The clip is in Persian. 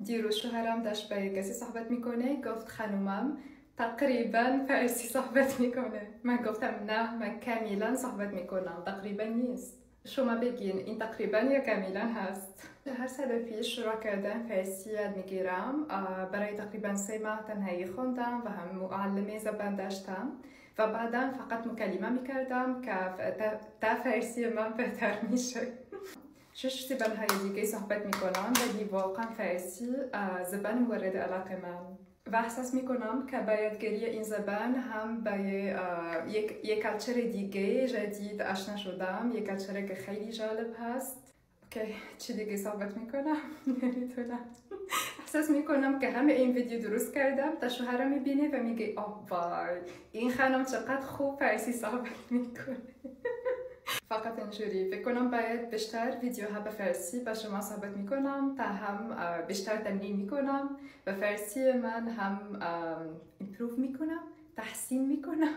دیروز شوهرم داشت با کسی صحبت میکنه، گفت خانومم تقریبا فارسی صحبت میکنه. من گفتم نه، من کاملا صحبت میکنم، تقریبا نیست. شما بگین این تقریبا یا کاملا هست. هر سال پیش شروع کردم فارسی یاد میگیرم. برای تقریبا 3 ماه تنهایی خوندم و هم معلم زبان داشتم و بعدا فقط مکالمه میکردم که تا فارسی من بهتر میشه. 6 زبان‌های دیگه صحبت میکنم ولی واقعا فارسی زبان مورد علاقه من و احساس میکنم که با یادگیری این زبان هم با یک کلچر دیگه جدید آشنا شدم، یک کلچر که خیلی جالب هست. اوکی، چی دیگه صحبت میکنم؟ نمیتونم. احساس میکنم که همه این ویدیو درست کردم تا شوهرم میبینه و میگه وای این خانم چقدر خوب فارسی صحبت میکنه. فقط اینجوری فکر کنم باید بیشتر ویدیوها به فارسی با شما صحبت میکنم تا هم بیشتر تمرین میکنم و فارسی من هم ایمپروو میکنم، تحسین میکنم.